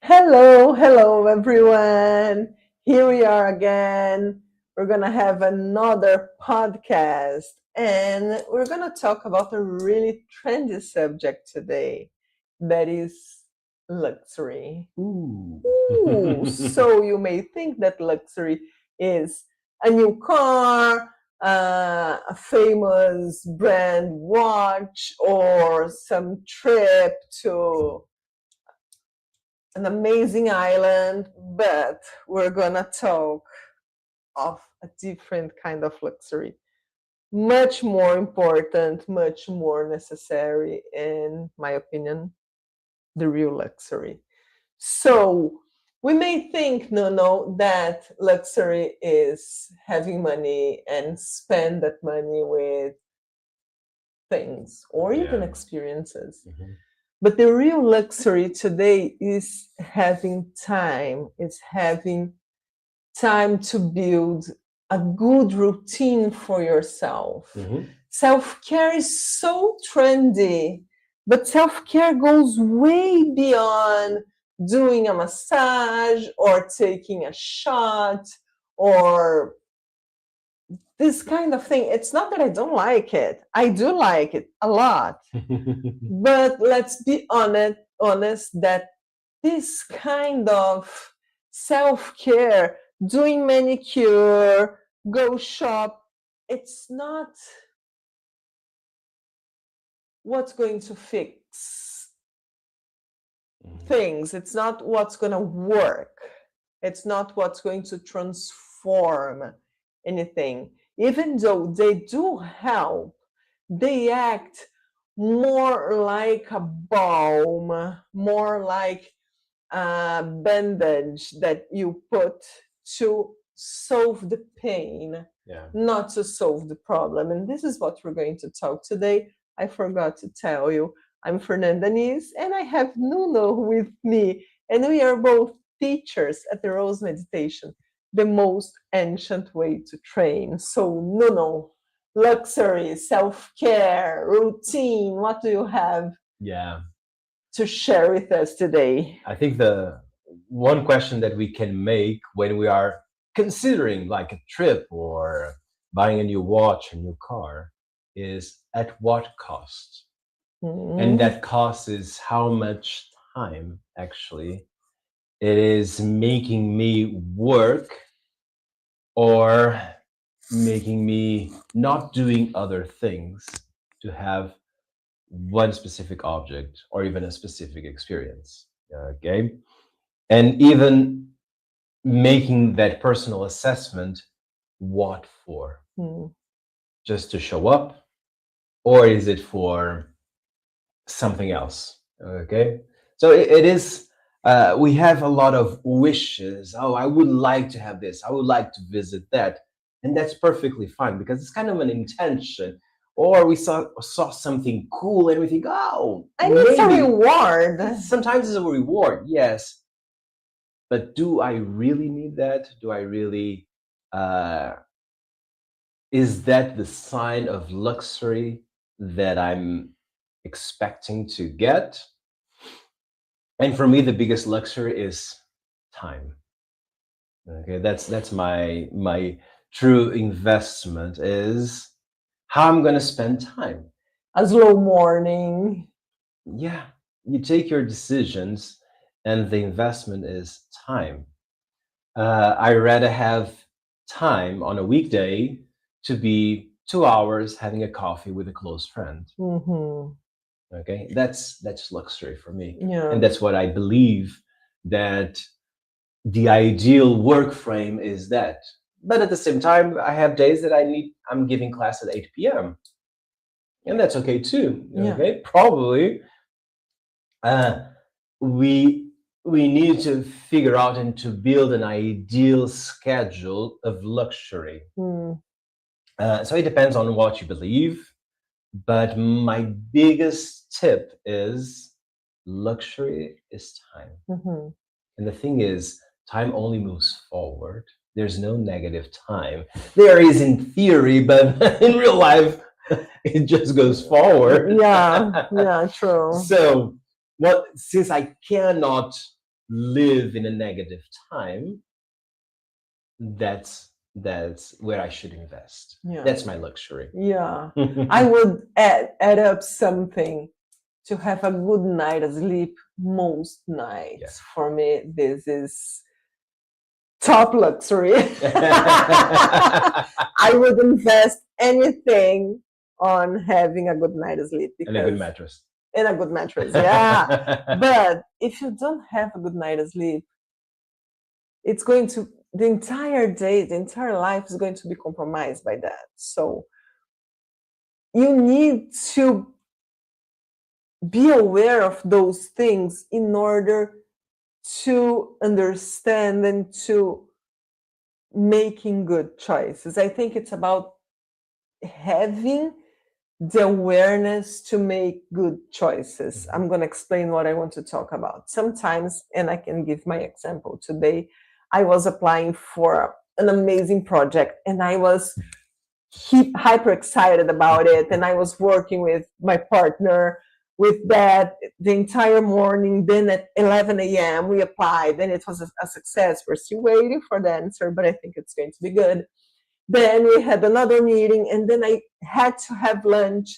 Hello everyone. Here we are again. We're going to have another podcast and we're going to talk about a really trendy subject today that is luxury. Ooh. Ooh, so you may think that luxury is a new car, a famous brand watch, or some trip to an amazing island, but we're gonna talk of a different kind of luxury. Much more important, much more necessary, in my opinion, the real luxury. So we may think, no, that luxury is having money and spend that money with things or even Yeah. experiences. Mhm. But the real luxury today is having time, is having time to build a good routine for yourself. Mhm. Self care is so trendy, but self care goes way beyond doing a massage or taking a shot or this kind of thing. It's not that I don't like it, I do like it a lot. But let's be honest that this kind of self-care, doing manicure, go shop, it's not what's going to fix Mhm. things. It's not what's going to work. It's not what's going to transform anything. Even though they do help, they act more like a balm, more like a bandage that you put to solve the pain, Yeah. not to solve the problem. And this is what we're going to talk today. I forgot to tell you, I'm Fernanda Nis, and I have Nuno with me, and we are both teachers at the Rose Meditation, the most ancient way to train. So, Nuno, luxury, self care, routine, what do you have Yeah. to share with us today? I think the one question that we can make when we are considering like a trip or buying a new watch, a new car, is at what cost? And Mm, that cost is how much time actually it is making me work or making me not doing other things to have one specific object or even a specific experience. Okay. And even making that personal assessment, what for? mm, Just to show up? Or is it for something else? Okay. So it is, we have a lot of wishes. Oh, I would like to have this. I would like to visit that. And that's perfectly fine because it's kind of an intention. Or we saw something cool and we think, oh, and it's a maybe reward. sometimes it's a reward, yes, but do I really need that? Do I really uh is that the sign of luxury that I'm expecting to get? And for me the biggest luxury is time. Okay, that's my true investment is how I'm going to spend time. A slow morning. Yeah, you take your decisions and the investment is time. I rather have time on a weekday to be 2 hours having a coffee with a close friend. Mm-hmm. Okay, that's luxury for me, and Yeah. that's what I believe that the ideal work frame is that. But at the same time, I have days that I'm giving class at 8 p.m. and that's okay too. Yeah. Okay, probably uh, we we need to figure out and to build an ideal schedule of luxury. Mm, So it depends on what you believe, but my biggest tip is luxury is time. mm-hmm. And the thing is, time only moves forward. There's no negative time. There is in theory, but in real life, it just goes forward. Yeah. Yeah. True. So, what since I cannot live in a negative time, that's where I should invest. Yeah. That's my luxury. Yeah. I would add up something to have a good night of sleep most nights. Yeah. For me, this is top luxury. I would invest anything on having a good night of sleep And a good mattress. And a good mattress, yeah. But if you don't have a good night of sleep, it's going to, the entire day, the entire life is going to be compromised by that. So you need to be aware of those things in order to understand and to making good choices. I think it's about having the awareness to make good choices. I'm going to explain what I want to talk about. Sometimes, and I can give my example today, I was applying for an amazing project and I was hyper excited about it. And I was working with my partner with that the entire morning. Then at 11 a.m. we applied and it was a success. We're still waiting for the answer, but I think it's going to be good. Then we had another meeting and then I had to have lunch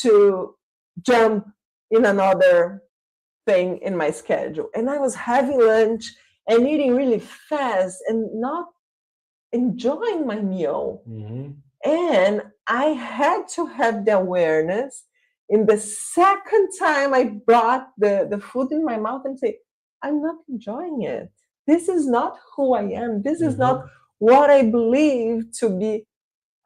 to jump in another thing in my schedule. And I was having lunch and eating really fast and not enjoying my meal. Mm-hmm. And I had to have the awareness in the second time I brought the food in my mouth and say, I'm not enjoying it. This is not who I am. This is not what I believe to be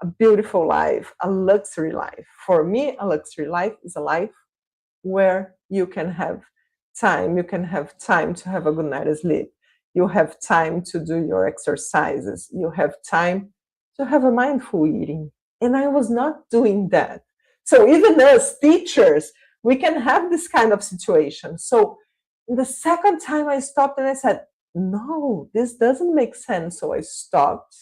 a beautiful life, a luxury life. For me, a luxury life is a life where you can have time. You can have time to have a good night of sleep. You have time to do your exercises. You have time to have a mindful eating. And I was not doing that. So even as teachers, we can have this kind of situation. So the second time I stopped and I said, no, this doesn't make sense. So I stopped.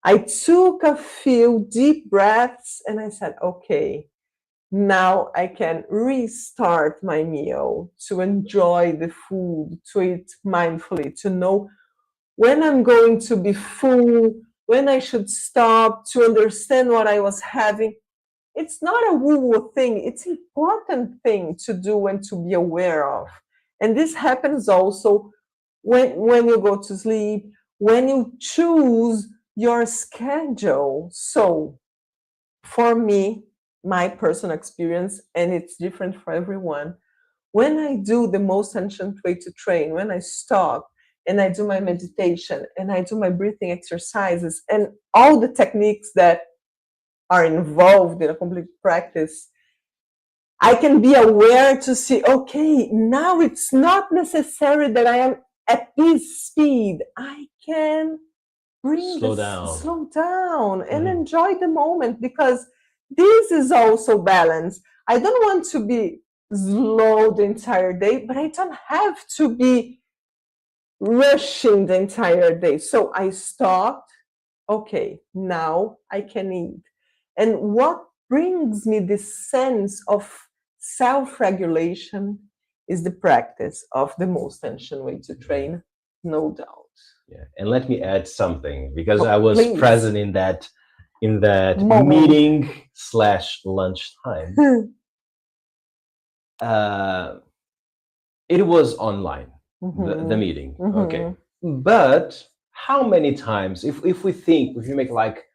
I took a few deep breaths and I said, okay, now I can restart my meal, to enjoy the food, to eat mindfully, to know when I'm going to be full, when I should stop, to understand what I was having. It's not a woo-woo thing. It's an important thing to do and to be aware of. And this happens also when you go to sleep, when you choose your schedule. So for me, my personal experience, and it's different for everyone, when I do the most ancient way to train, when I stop and I do my meditation and I do my breathing exercises and all the techniques that are involved in a complete practice, I can be aware to see, okay, now it's not necessary that I am at this speed. I can slow down and enjoy the moment, because this is also balance. I don't want to be slow the entire day, but I don't have to be rushing the entire day. So I stopped. Okay, now I can eat. And what brings me this sense of self-regulation is the practice of the most ancient way to train, no doubt. Yeah, and let me add something, because I was present in that meeting / lunchtime. It was online, the meeting. Okay, but how many times, if you make like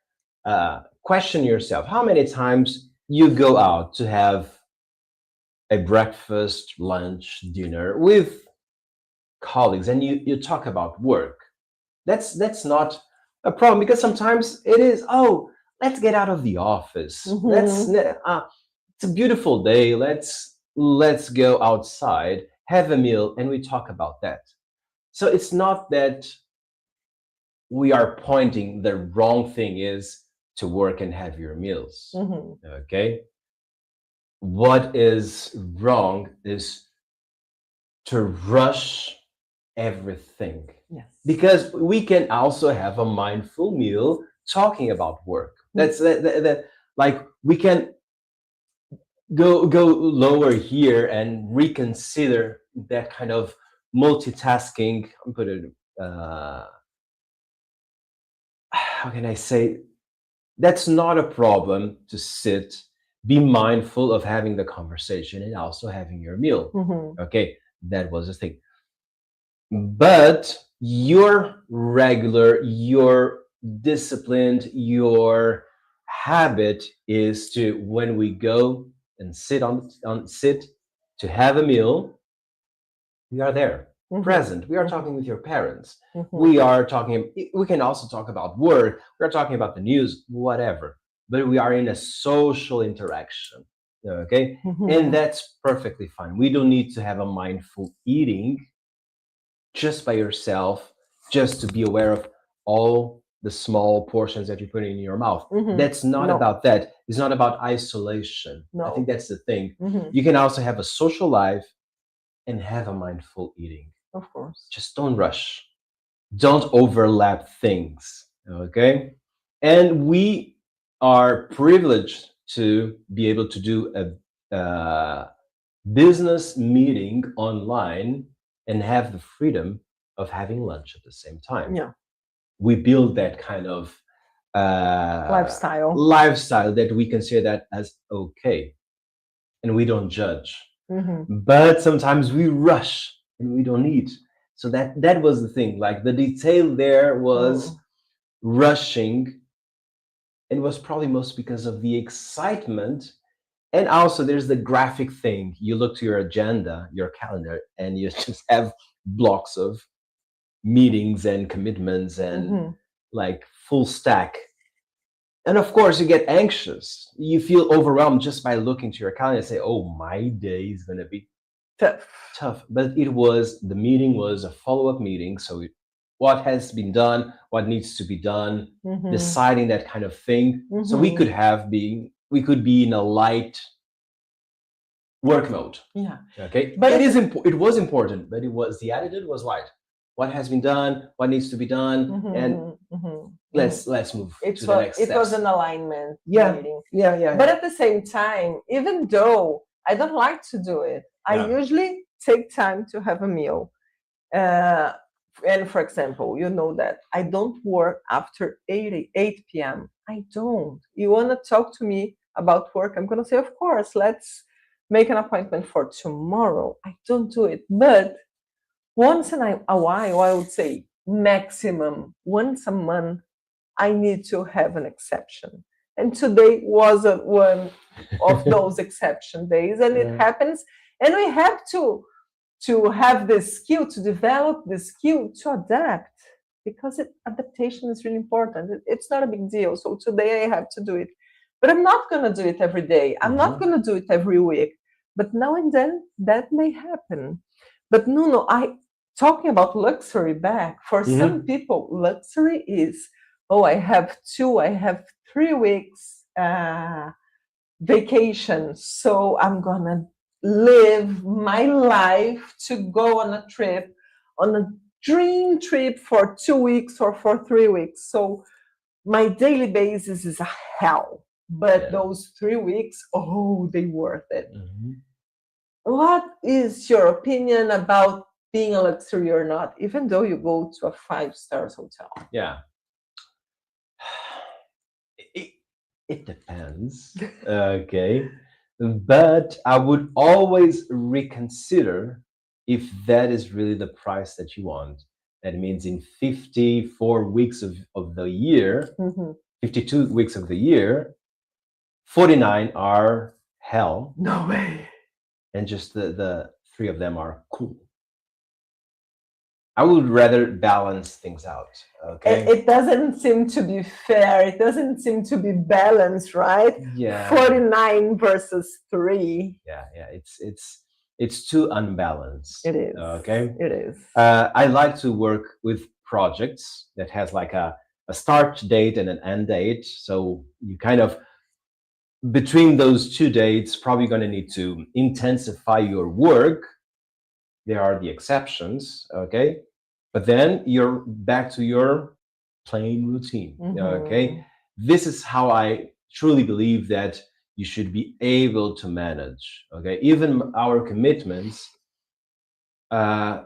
question yourself, how many times you go out to have a breakfast, lunch, dinner with colleagues and you talk about work? That's not a problem, because sometimes it is, oh, let's get out of the office. It's a beautiful day. Let's go outside, have a meal, and we talk about that. So it's not that we are pointing the wrong thing is to work and have your meals. Okay. What is wrong is to rush everything. Yes. Because we can also have a mindful meal talking about work. That's that like we can go lower here and reconsider that kind of multitasking. I'm put it. How can I say? That's not a problem to sit, be mindful of having the conversation and also having your meal. Mm-hmm. Okay, that was the thing. But your regular, your disciplined, your habit is to, when we go and sit to have a meal, we are there, Mm-hmm. present. We are talking with your parents. Mm-hmm. We are talking, we can also talk about work. We're talking about the news, whatever. But we are in a social interaction. Okay. And Mm-hmm. that's perfectly fine. We don't need to have a mindful eating just by yourself, just to be aware of all the small portions that you put in your mouth. Mm-hmm. That's not No, about that. It's not about isolation. I think no. that's the thing. Mm-hmm. You can also have a social life and have a mindful eating. Of course. Just don't rush. Don't overlap things. Okay. And we are privileged to be able to do a business meeting online and have the freedom of having lunch at the same time. Yeah. We build that kind of Lifestyle. lifestyle that we consider that as okay, and we don't judge. Mm-hmm. But sometimes we rush and we don't need. So that was the thing. Like the detail there was Mm. rushing, and was probably most because of the excitement. And also, there's the graphic thing. You look to your agenda, your calendar, and you just have blocks of meetings and commitments and Mm-hmm. like full stack. And of course, you get anxious. You feel overwhelmed just by looking to your calendar and say, oh, my day is going to be Tough. tough. But the meeting was a follow up meeting. So, what has been done, what needs to be done, Mm-hmm. deciding that kind of thing. So, Mm-hmm. we could be in a light work mode. Yeah. Okay, But it was important, but it was the attitude was light. What has been done, what needs to be done, and mm-hmm. Mm-hmm. let's move It's to the what next it was steps. an alignment Yeah, meeting. yeah. But at the same time, even though I don't like to do it, I Yeah. usually take time to have a meal. Uh, and for example, you know that I don't work after 8 p.m. I don't. You want to talk to me about work? I'm going to say, of course, let's make an appointment for tomorrow. I don't do it. But once in a while, I would say maximum once a month, I need to have an exception. And today wasn't one of those exception days, and it Yeah. happens. And we have to have the skill to develop the skill to adapt because adaptation is really important. It's not a big deal. So today I have to do it, but I'm not going to do it every day. I'm not going to do it every week. But now and then that may happen. But no, I talking about luxury back for some people. Luxury is I have 3 weeks vacation, so I'm gonna live my life to go on a trip, on a dream trip for 2 weeks or for 3 weeks. So my daily basis is a hell, but Yeah. those 3 weeks, they worth it. Mhm. What is your opinion about being a luxury or not, even though you go to a 5 stars hotel? Yeah. It, it depends. Okay. But I would always reconsider if that is really the price that you want. That means in 54 weeks of the year, Mhm. 52 weeks of the year, 49 are hell, No way. and just the three of them are cool. I would rather balance things out. Okay. It doesn't seem to be fair. It doesn't seem to be balanced, right? Yeah. 49 versus 3. Yeah. It's too unbalanced. It is. Okay. It is. I like to work with projects that has like a start date and an end date. So you kind of between those two dates, probably going to need to intensify your work. There are the exceptions, okay? But then you're back to your plain routine, okay? Mhm. This is how I truly believe that you should be able to manage, okay? Even our commitments, uh,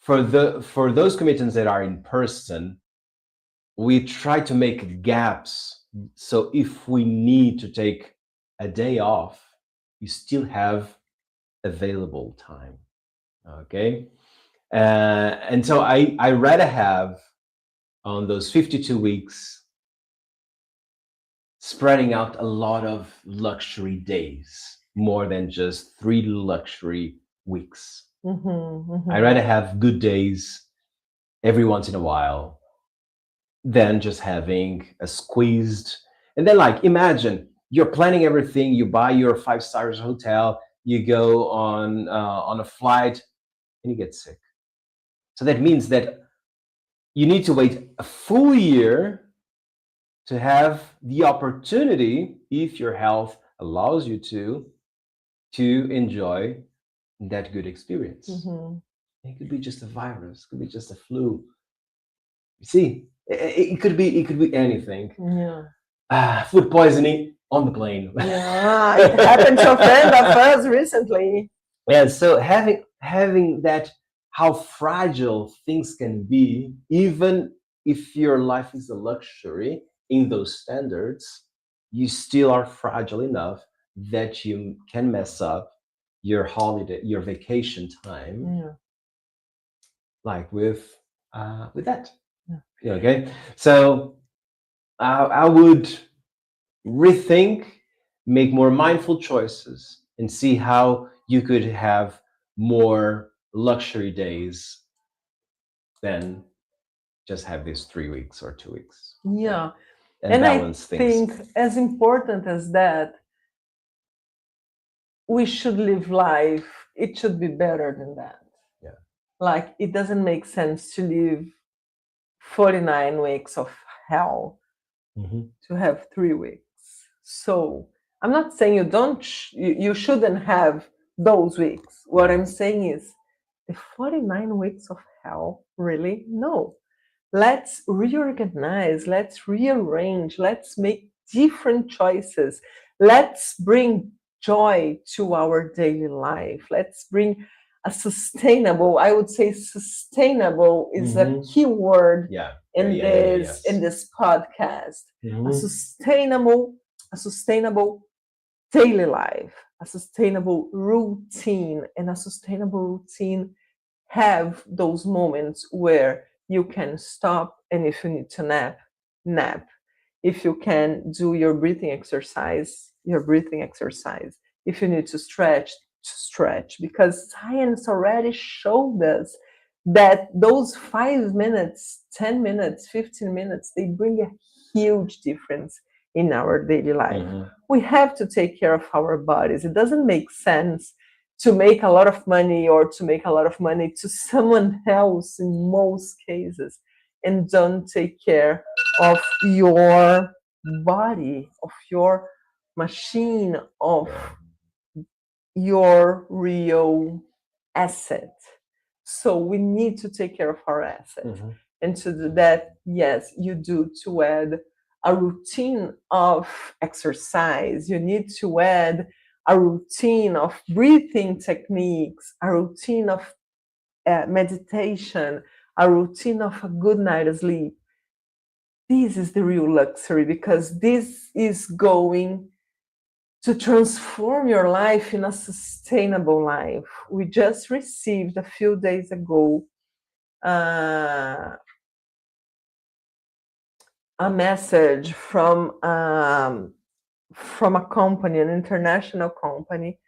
for those commitments that are in person, we try to make gaps. So if we need to take a day off, you still have available time. Okay. And so I rather have on those 52 weeks spreading out a lot of luxury days more than just 3 luxury weeks. I rather have good days every once in a while than just having a squeezed. And then, like, imagine you're planning everything, you buy your 5 stars hotel, you go on a flight, and you get sick. So that means that you need to wait a full year to have the opportunity, if your health allows you to enjoy that good experience. It could be just a virus, it could be just a flu. You see, it could be anything. Food poisoning on the plane. Yeah, it happened to a friend of us recently. Yeah, so having that, how fragile things can be, even if your life is a luxury in those standards, you still are fragile enough that you can mess up your holiday, your vacation time, like with that. Okay, so I would rethink, make more mindful choices, and see how you could have more luxury days than just have these 3 weeks or 2 weeks. Yeah. And balance I things. think as important as that, we should live life. It should be better than that. Yeah. Like, it doesn't make sense to live 49 weeks of hell to have 3 weeks. So I'm not saying you don't, you shouldn't have those weeks. What I'm saying is the 49 weeks of hell, really? No. Let's reorganize, let's rearrange, let's make different choices. Let's bring joy to our daily life. Let's bring a sustainable, I would say sustainable is a key word in this podcast. A sustainable daily life, a sustainable routine, and a sustainable routine have those moments where you can stop, and if you need to nap. If you can do your breathing exercise, your breathing exercise. If you need to stretch, because science already showed us that those 5 minutes, 10 minutes, 15 minutes, they bring a huge difference in our daily life. We have to take care of our bodies. It doesn't make sense to make a lot of money or to make a lot of money to someone else in most cases, and don't take care of your body, of your machine, of your real asset. So we need to take care of our asset. And to do that, yes, you do to add a routine of exercise. You need to add a routine of breathing techniques, a routine of meditation, a routine of a good night's sleep. This is the real luxury, because this is going to transform your life in a sustainable life. We just received a few days ago a message from a company, an international company,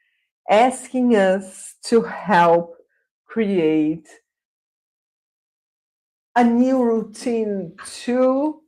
asking us to help create a new routine to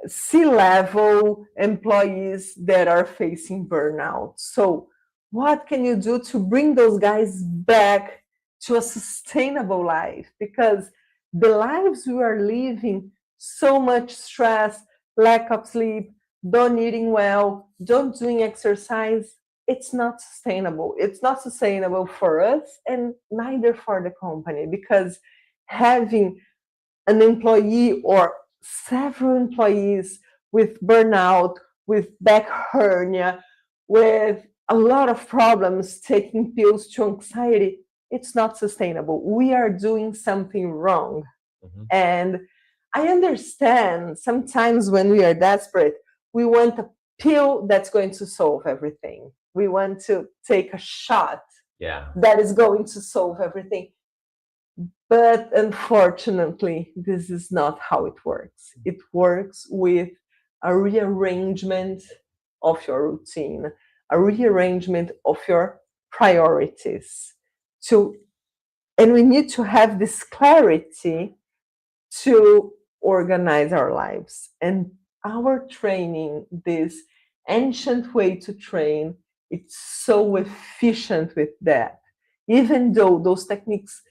C-level employees that are facing burnout. So what can you do to bring those guys back to a sustainable life? Because the lives we are living, so much stress, lack of sleep, don't eating well, don't doing exercise, it's not sustainable. It's not sustainable for us and neither for the company, because having an employee or several employees with burnout, with back hernia, with a lot of problems taking pills to anxiety, it's not sustainable. We are doing something wrong. Mhm. And I understand sometimes when we are desperate, we want a pill that's going to solve everything. We want to take a shot Yeah. that is going to solve everything. But unfortunately, this is not how it works. It works with a rearrangement of your routine, a rearrangement of your priorities. To, and we need to have this clarity to organize our lives. And our training, this ancient way to train, it's so efficient with that. Even though those techniques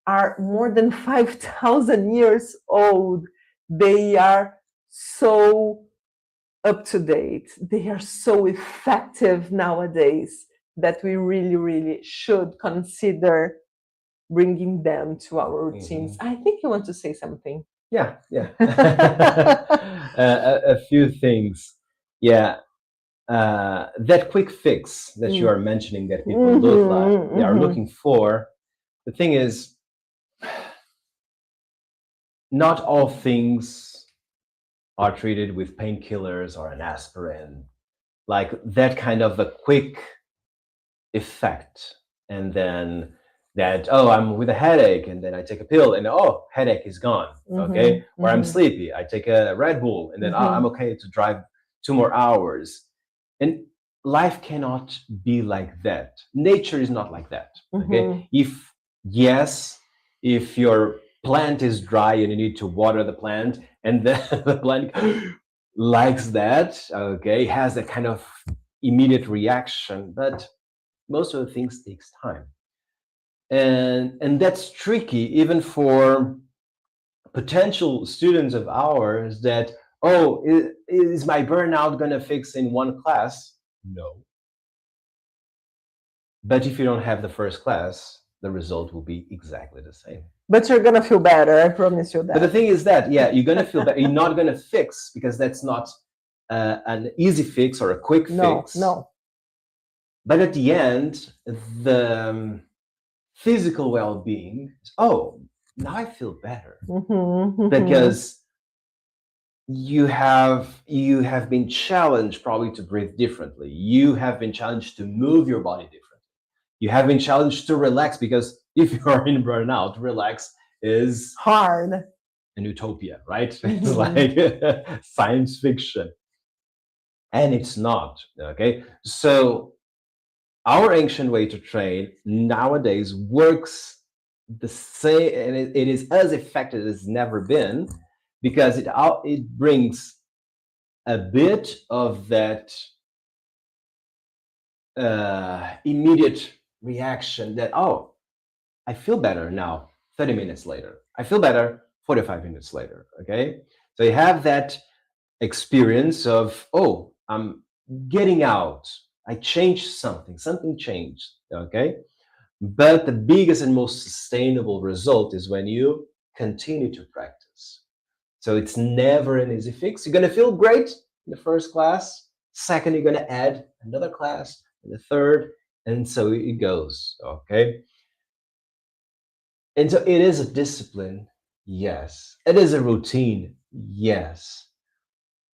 are more than 5,000 years old, they are so up to date. They are so effective nowadays that we really, really should consider bringing them to our routines. Mhm. I think you want to say something. Yeah, yeah. A few things. Yeah. That quick fix that you are mentioning that people look like they are looking for. The thing is, not all things are treated with painkillers or an aspirin, like that kind of a quick effect. And then that, oh, I'm with a headache, and then I take a pill, and oh, headache is gone. Okay. Or I'm sleepy, I take a Red Bull, and then I'm okay to drive 2 more hours. And life cannot be like that. Nature is not like that. Okay. If, yes, if your plant is dry and you need to water the plant, and the plant likes that, okay, has a kind of immediate reaction, but most of the things takes time. And that's tricky even for potential students of ours that, oh, is my burnout going to fix in one class? No. But if you don't have the first class, the result will be exactly the same. But you're gonna feel better, I promise you that. But the thing is that, yeah, you're gonna feel better. You're not gonna fix, because that's not an easy fix or a quick fix. No. But at the end, the physical well-being, oh, now I feel better, because you have been challenged probably to breathe differently. You have been challenged to move your body differently. You have been challenged to relax, because if you are in burnout, relax is hard. An utopia, right? It's like science fiction. And it's not, okay? So our ancient way to train nowadays works the same, and it is as effective as it's never been, because it brings a bit of that immediate reaction that, oh, I feel better now 30 minutes later. I feel better 45 minutes later, okay? So you have that experience of, oh, I'm getting out. I changed something changed, okay? But the biggest and most sustainable result is when you continue to practice. So it's never an easy fix. You're going to feel great in the first class. Second, you're going to add another class, and the third, and so it goes, okay? And so it is a discipline, yes. It is a routine, yes.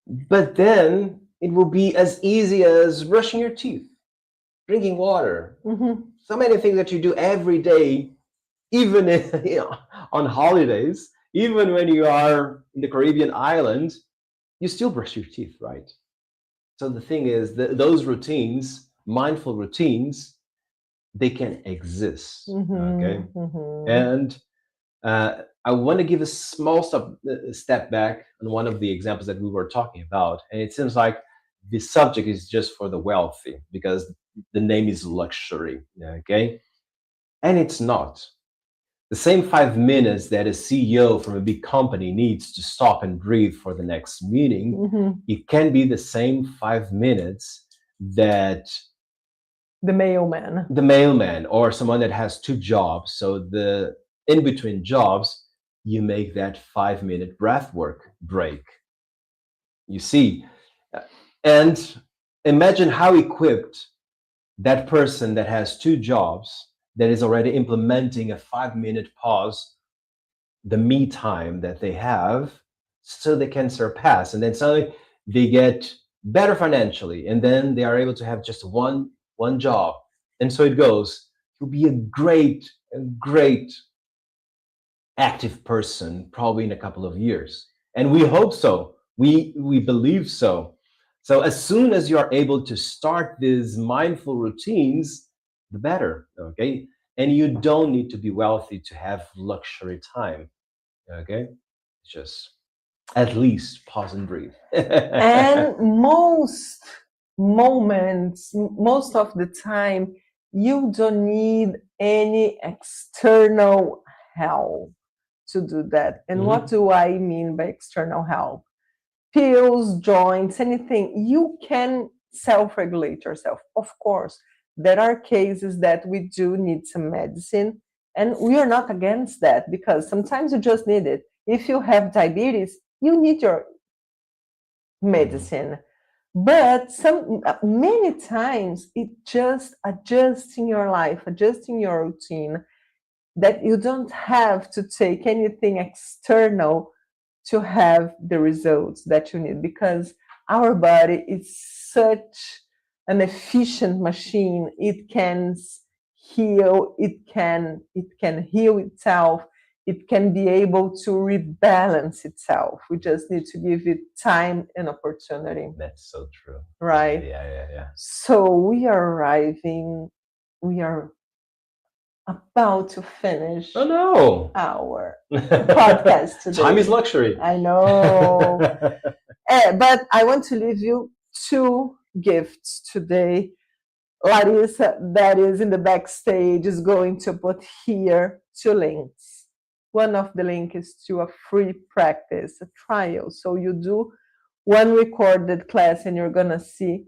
But then it will be as easy as brushing your teeth, drinking water. So many things that you do every day, even on holidays, even when you are in the Caribbean island, you still brush your teeth, right? So the thing is that those routines, mindful routines, they can exist, okay? And I want to give a small step back on one of the examples that we were talking about. And it seems like the subject is just for the wealthy, because the name is luxury, okay? And it's not. The same 5 minutes that a CEO from a big company needs to stop and breathe for the next meeting, it can be the same 5 minutes that the mailman or someone that has two jobs. So the in between jobs, you make that 5-minute breath work break. You see, and imagine how equipped that person that has two jobs that is already implementing a 5-minute pause, the me time that they have, so they can surpass, and then suddenly they get better financially, and then they are able to have just one job, and so it goes. You'll be a great active person probably in a couple of years, and we hope so, we believe so. So as soon as you are able to start these mindful routines, the better. Okay, and you don't need to be wealthy to have luxury time. Okay, just at least pause and breathe. And most moments, most of the time, you don't need any external help to do that. And what Mhm. do I mean by external help? Pills, joints, anything. You can self regulate yourself. Of course, there are cases that we do need some medicine, and we are not against that because sometimes you just need it. If you have diabetes, you need your Mhm. medicine. But some many times it just adjusting your life, adjusting your routine, that you don't have to take anything external to have the results that you need, because our body is such an efficient machine. It can heal, it can heal itself, it can be able to rebalance itself. We just need to give it time and opportunity, That's so true. Yeah, right? yeah, yeah, yeah. So we are arriving, we are about to Oh finish no. our podcast Time is today. luxury. I know. But I want to leave you two gifts today. Larissa, that is in the backstage, is going to put here two links. One of the link is to a free practice, a trial. So you do one recorded class and you're going to see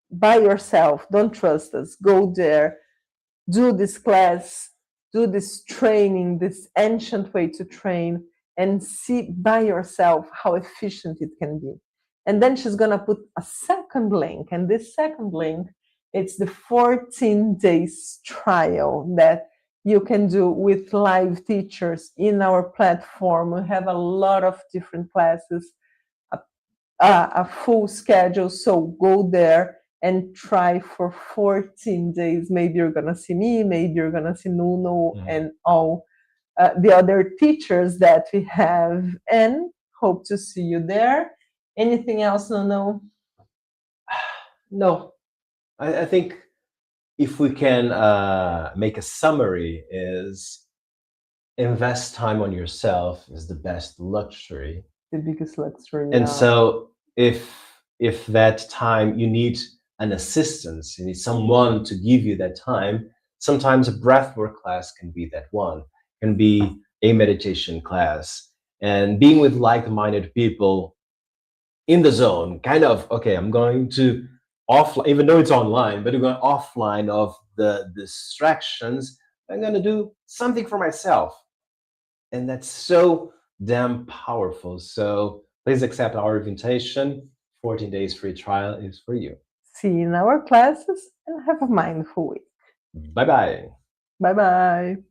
by yourself. Don't trust us. Go there, do this class, do this training, this ancient way to train, and see by yourself how efficient it can be. And then she's going to put a second link, and this second link, it's the 14 days trial that you can do with live teachers in our platform. We have a lot of different classes, a, a full schedule. So go there and try for 14 days. Maybe you're going to see me, maybe you're going to see Nuno Mhm. and all the other teachers that we have, and hope to see you there. Anything else, Nuno? No, I think if we can make a summary, is invest time on yourself is the best luxury. The biggest luxury. And so if that time you need an assistance, you need someone to give you that time, sometimes a breathwork class can be that one, can be a meditation class. And being with like-minded people in the zone, kind of, okay, I'm going to offline, even though it's online, but I'm going offline of the distractions. I'm going to do something for myself. And that's so damn powerful. So please accept our invitation. 14 days free trial is for you. See you in our classes and have a mindful week. Bye bye. Bye bye.